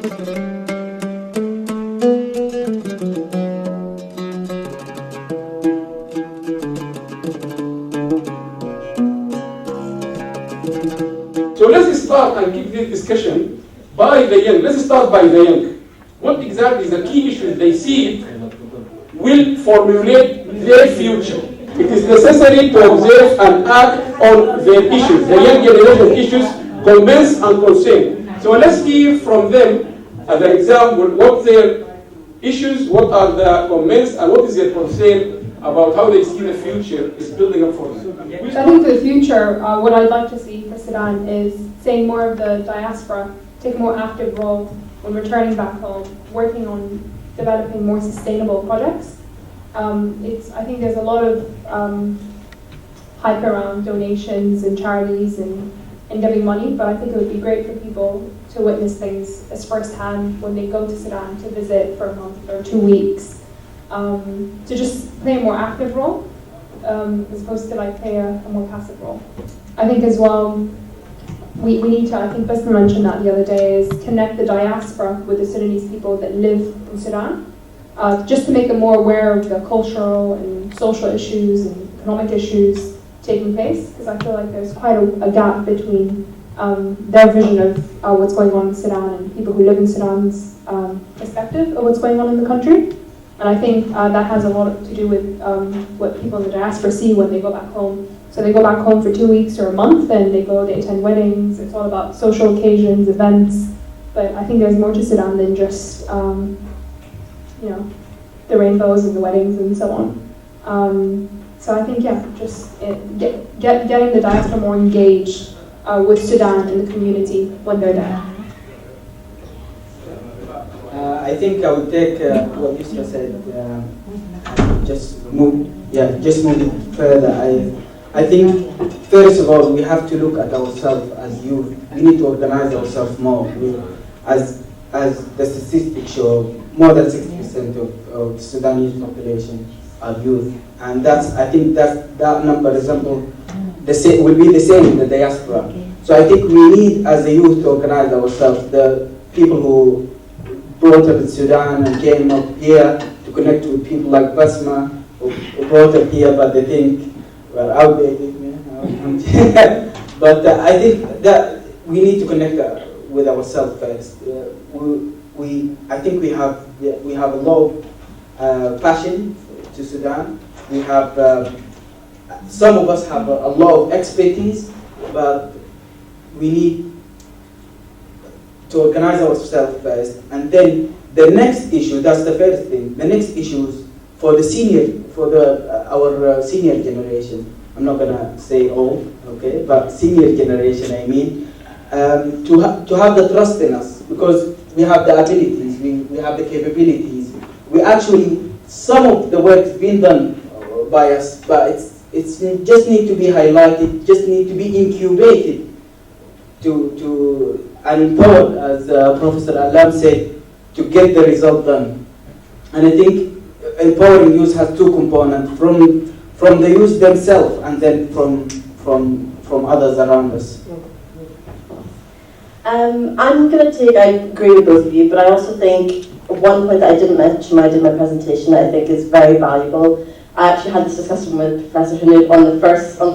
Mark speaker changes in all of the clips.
Speaker 1: So let's start and keep this discussion by the young. Let's start by the young. What exactly is the key issues they see will formulate their future. It is necessary to observe and act on their issues, the young generation issues, convince and concern. So let's hear from them as an example what their issues, what are the comments, and what is their concern about how they see the future is building up for them.
Speaker 2: I think for the future, what I'd like to see for Sudan is seeing more of the diaspora take a more active role when returning back home, working on developing more sustainable projects. I think there's a lot of hype around donations and charities and giving money, but I think it would be great for people to witness things as firsthand when they go to Sudan to visit for a month or 2 weeks, to just play a more active role as opposed to like play a more passive role. I think as well, we need to, I think Basma mentioned that the other day, is connect the diaspora with the Sudanese people that live in Sudan, just to make them more aware of the cultural and social issues and economic issues taking place, because I feel like there's quite a gap between their vision of what's going on in Sudan and people who live in Sudan's perspective of what's going on in the country. And I think that has a lot to do with what people in the diaspora see when they go back home. So they go back home for 2 weeks or a month, and they attend weddings. It's all about social occasions, events. But I think there's more to Sudan than just, the rainbows and the weddings and so on. So I think, just getting the diaspora more engaged with Sudan and the community when they're there.
Speaker 3: I think I would take what Yousra said, just move it further. I think, first of all, we have to look at ourselves as youth. We need to organize ourselves more. As the statistics show, more than 60% of the Sudanese population are youth. And I think that number will be the same in the diaspora. So I think we need, as a youth, to organize ourselves. The people who brought up in Sudan and came up here to connect with people like Basma, who brought up here, but they think we're outdated. But I think that we need to connect with ourselves first. I think we have a lot of passion to Sudan. We have some of us have a lot of expertise, but we need to organize ourselves first, and then the next issue. That's the first thing. The next issue is for our senior generation. I'm not gonna say all, okay, but senior generation. I mean, to have the trust in us, because we have the abilities, we have the capabilities. We actually, some of the work is being done by us, but it's just need to be highlighted, just need to be incubated to and empowered, as Professor Alam said, to get the result done. And I think empowering youth has two components, from the youth themselves and then from others around us.
Speaker 4: I'm going to I agree with both of you, but I also think one point that I didn't mention when I did my presentation that I think is very valuable. I actually had this discussion with Professor Hanoud on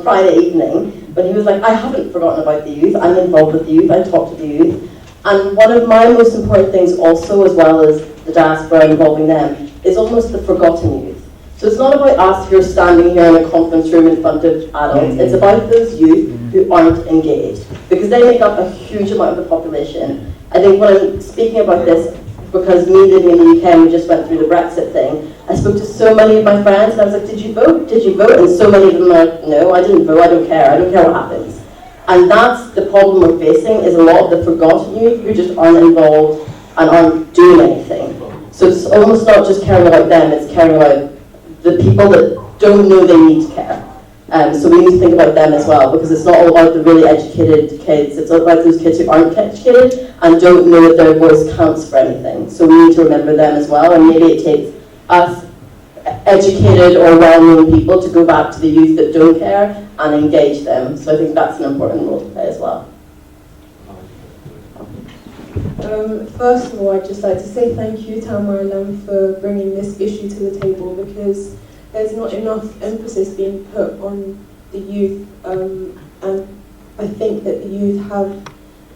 Speaker 4: Friday evening, but he was like, I haven't forgotten about the youth, I'm involved with the youth, I talk to the youth. And one of my most important things also, as well as the diaspora involving them, is almost the forgotten youth. So it's not about us who are standing here in a conference room in front of adults, it's about those youth who aren't engaged, because they make up a huge amount of the population. I think when I'm speaking about this, because me living in the UK and we just went through the Brexit thing, I spoke to so many of my friends and I was like, did you vote? Did you vote? And so many of them are like, no, I didn't vote, I don't care what happens. And that's the problem we're facing, is a lot of the forgotten youth who just aren't involved and aren't doing anything. So it's almost not just caring about them, it's caring about the people that don't know they need to care. So we need to think about them as well, because it's not all about the really educated kids, it's all about those kids who aren't educated and don't know that their voice counts for anything. So we need to remember them as well, and maybe it takes us educated or well-known people to go back to the youth that don't care and engage them. So I think that's an important role to play as well.
Speaker 5: First of all, I'd just like to say thank you, Tamar and Lam, for bringing this issue to the table, because there's not enough emphasis being put on the youth, and I think that the youth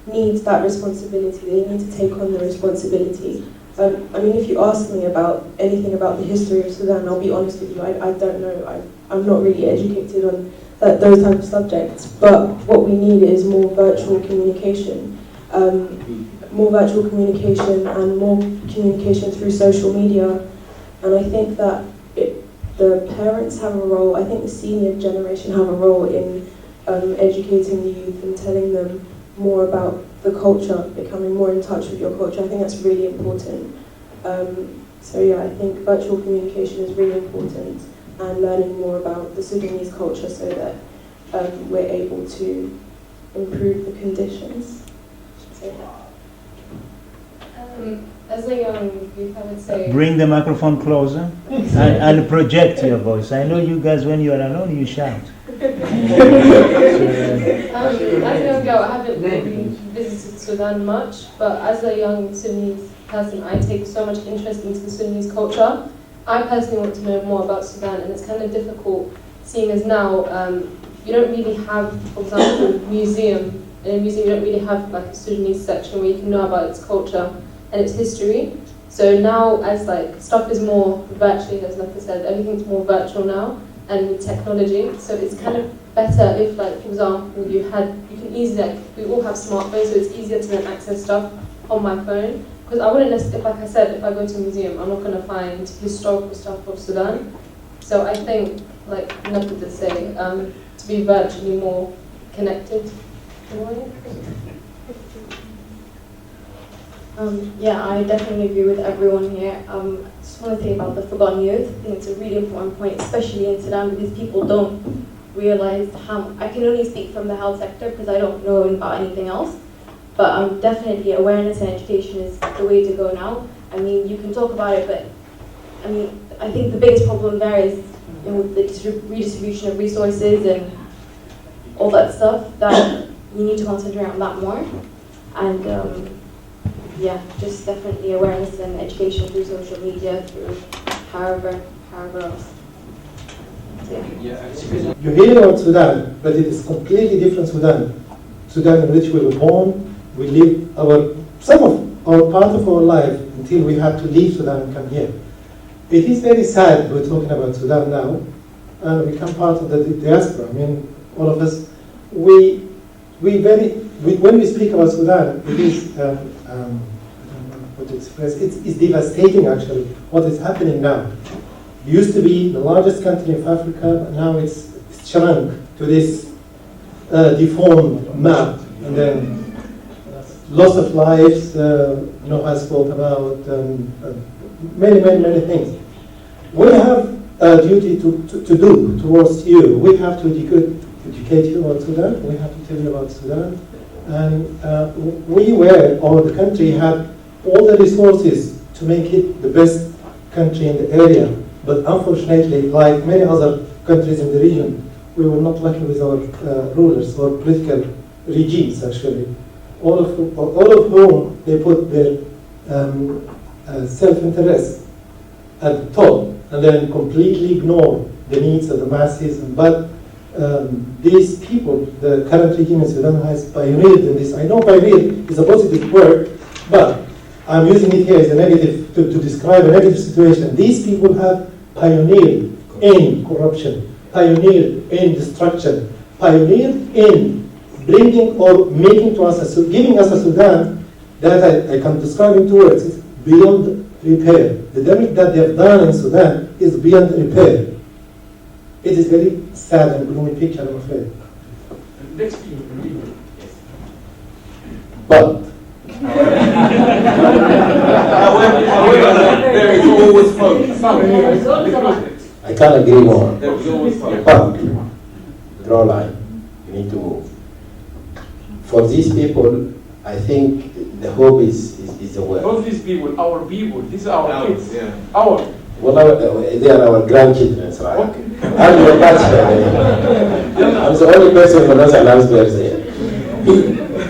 Speaker 5: needs that responsibility. They need to take on the responsibility. I mean, if you ask me about anything about the history of Sudan, I'll be honest with you, I don't know. I'm not really educated on those type of subjects. But what we need is more virtual communication. More virtual communication and more communication through social media. And I think that the parents have a role, I think the senior generation have a role in educating the youth and telling them more about the culture, becoming more in touch with your culture. I think that's really important. So yeah, I think virtual communication is really important, and learning more about the Sudanese culture so that we're able to improve the conditions.
Speaker 2: As a young youth, I would say...
Speaker 6: Bring the microphone closer and project your voice. I know you guys, when you are alone, you shout.
Speaker 2: As a young girl, I haven't really visited Sudan much, but as a young Sudanese person, I take so much interest into the Sudanese culture. I personally want to know more about Sudan, and it's kind of difficult, seeing as now you don't really have, for example, museum. In a museum, you don't really have like a Sudanese section where you can know about its culture and its history. So now, as like stuff is more virtually, as like I said, everything's more virtual now, and with technology. So it's kind of better if, like, for example, you can easily, like, we all have smartphones, so it's easier to then access stuff on my phone. Because I wouldn't necessarily, like I said, if I go to a museum, I'm not going to find historical stuff of Sudan. So I think, like Nafi did say, to be virtually more connected.
Speaker 7: Yeah, I definitely agree with everyone here. Just want to say about the forgotten youth. I think it's a really important point, especially in Sudan, because people don't realize how. I can only speak from the health sector because I don't know about anything else. But definitely awareness and education is the way to go now. I mean, you can talk about it, but I mean, I think the biggest problem there is, you know, the redistribution of resources and all that stuff. That you need to concentrate on that more. And yeah, just definitely awareness and education through social media, through however else. So, yeah.
Speaker 8: You hear about Sudan, but it is completely different Sudan. Sudan in which we were born, we live some of our part of our life until we had to leave Sudan and come here. It is very sad we're talking about Sudan now, and we become part of the diaspora. I mean, all of us, when we speak about Sudan, it is, I don't know what to express, it's devastating actually, what is happening now. It used to be the largest country of Africa, but now it's shrunk to this deformed map, and then loss of lives, Noah spoke about, many things. We have a duty to do towards you. We have to educate you about Sudan. We have to tell you about Sudan. And the country had all the resources to make it the best country in the area. But unfortunately, like many other countries in the region, we were not lucky with our rulers or political regimes, actually. All of whom they put their self-interest at the top, and then completely ignore the needs of the masses. But these people, the current regime in Sudan has pioneered in this. I know pioneer is a positive word, but I'm using it here as a negative to describe a negative situation. These people have pioneered in corruption, pioneered in destruction, pioneered in bringing or making to us, giving us a Sudan that I can describe in 2 words, is beyond repair. The damage that they have done in Sudan is beyond repair. It is very sad and gloomy picture, I'm afraid.
Speaker 1: Next speaker,
Speaker 9: But
Speaker 1: there is always hope.
Speaker 9: I can't agree more. But draw a line. You need to move. For these people, I think the hope is the word.
Speaker 1: Not these people, our people. These are our kids. Yeah. Our.
Speaker 9: Well, they are our grandchildren, right?
Speaker 1: Okay.
Speaker 9: I'm your pastor. I'm the only person who knows Allah's birthday.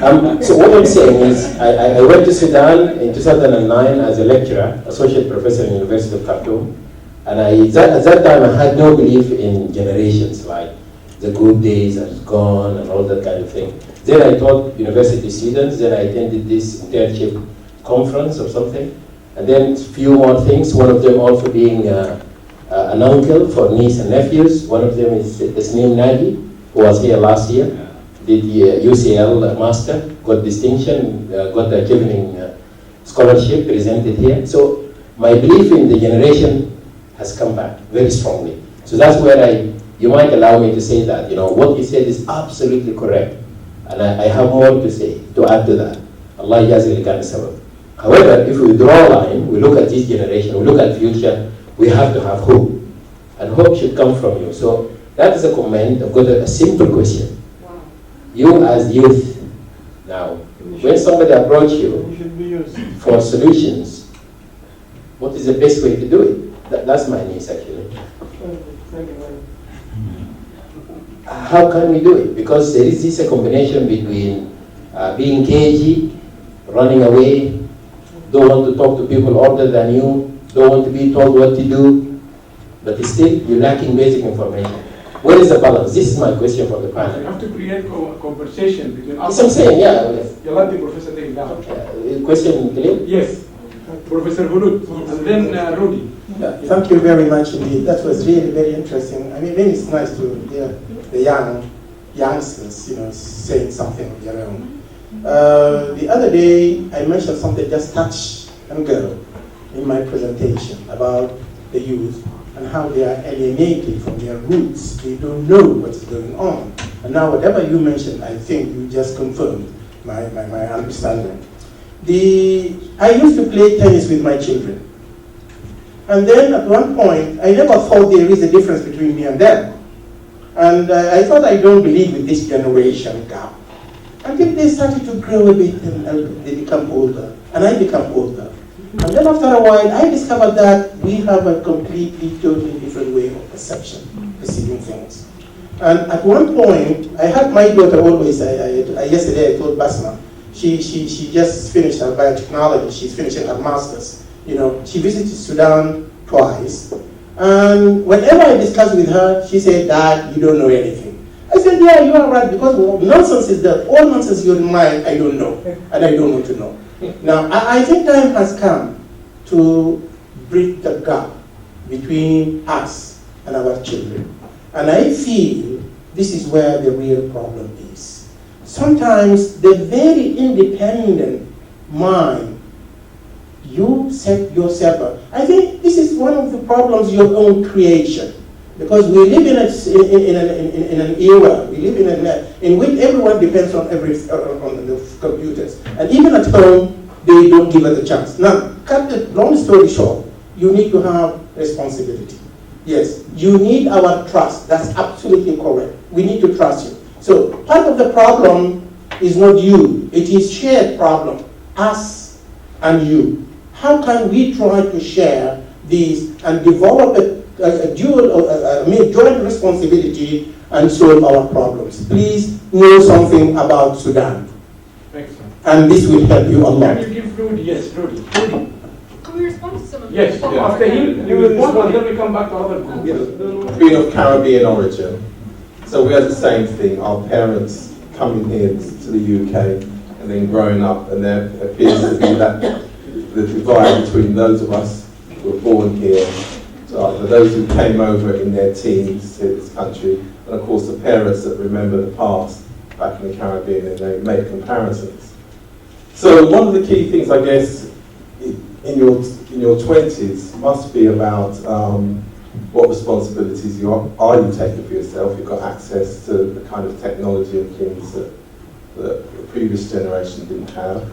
Speaker 9: So what I'm saying is, I went to Sudan in 2009 as a lecturer, associate professor in the University of Khartoum, and at that time I had no belief in generations, like the good days are gone and all that kind of thing. Then I taught university students, then I attended this internship conference or something, and then a few more things, one of them also being an uncle for niece and nephews. One of them is Tasneem Nagi, who was here last year, did the UCL master, got distinction, got the Chevening scholarship presented here. So my belief in the generation has come back very strongly. So that's where you might allow me to say that, what you said is absolutely correct. And I have more to say, to add to that. Allah Yazil Khan Sabab. However, if we draw a line, we look at this generation, we look at future, we have to have hope. And hope should come from you. So that is a comment. I've got a simple question. Wow. You as youth, now, when somebody approaches you for solutions, what is the best way to do it? That's my niece actually. How can we do it? Because there is this combination between being cagey, running away, don't want to talk to people older than you, don't want to be told what to do, but still you're lacking basic information. Where is the balance? This is my question for the panel.
Speaker 1: You have to create a conversation between us.
Speaker 9: Yes, I'm saying, yeah.
Speaker 1: You let the professor take it down.
Speaker 9: Question clear?
Speaker 1: Yes. Professor Hulud, and then Rudy.
Speaker 8: Yeah, thank you very much indeed. That was really very interesting. I mean, it's nice to hear the youngsters, saying something of their own. The other day, I mentioned something just touch and go in my presentation about the youth and how they are alienated from their roots. They don't know what's going on. And now whatever you mentioned, I think you just confirmed my understanding. I used to play tennis with my children. And then at one point, I never thought there is a difference between me and them. And I thought I don't believe with this generation gap. Until they started to grow a bit and they become older. And I become older. And then after a while, I discovered that we have a completely, totally different way of perceiving things. And at one point, I had my daughter always, yesterday I told Basma, she just finished her biotechnology, she's finishing her master's. She visited Sudan twice. And whenever I discussed with her, she said, Dad, you don't know anything. I said, yeah, you are right, because nonsense is there. All nonsense you're in mind, I don't know, and I don't want to know. Now, I think time has come to bridge the gap between us and our children. And I feel this is where the real problem is. Sometimes the very independent mind, you set yourself up. I think this is one of the problems, your own creation. Because we live in an era, we live in which everyone depends on the computers. And even at home, they don't give us a chance. Now, cut the long story short, you need to have responsibility. Yes, you need our trust. That's absolutely correct. We need to trust you. So part of the problem is not you. It is shared problem, us and you. How can we try to share these and develop a joint responsibility and solve our problems? Please know something about Sudan.
Speaker 1: Thanks, sir.
Speaker 8: And this will help you a lot.
Speaker 1: Can you give Rudy? Yes, Rudy.
Speaker 2: Can we respond to some of
Speaker 1: Yes,
Speaker 2: them?
Speaker 1: after he will respond, and then we come back to other groups.
Speaker 10: Being of Caribbean origin, so we had the same thing. Our parents coming here to the UK and then growing up, and there appears to be the divide between those of us who were born here, so those who came over in their teens to this country, and of course the parents that remember the past back in the Caribbean, and they make comparisons. So one of the key things, I guess, in your 20s must be about what responsibilities are you taking for yourself. You've got access to the kind of technology and things that the previous generation didn't have.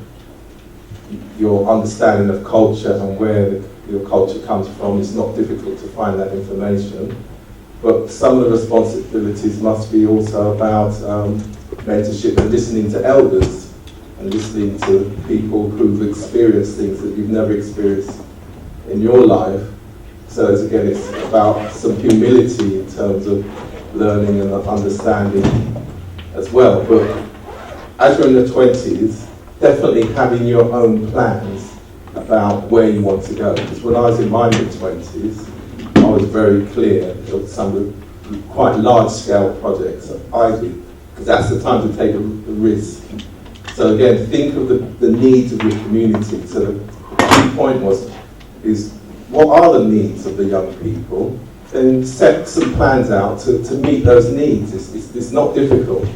Speaker 10: Your understanding of culture and where your culture comes from, it's not difficult to find that information. But some of the responsibilities must be also about mentorship and listening to elders and listening to people who've experienced things that you've never experienced in your life. So again, it's about some humility in terms of learning and understanding as well. But as you're in the 20s, definitely having your own plans about where you want to go. Because when I was in my mid-20s, I was very clear of some of the quite large-scale projects that I did, because that's the time to take a risk. So again, think of the needs of your community. So the key point is what are the needs of the young people? Then set some plans out to meet those needs. It's not difficult.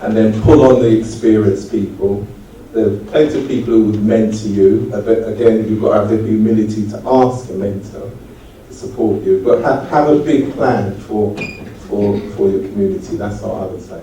Speaker 10: And then pull on the experienced people. There are plenty of people who would mentor you. Again, you've got to have the humility to ask a mentor to support you. But have a big plan for your community. That's what I would say.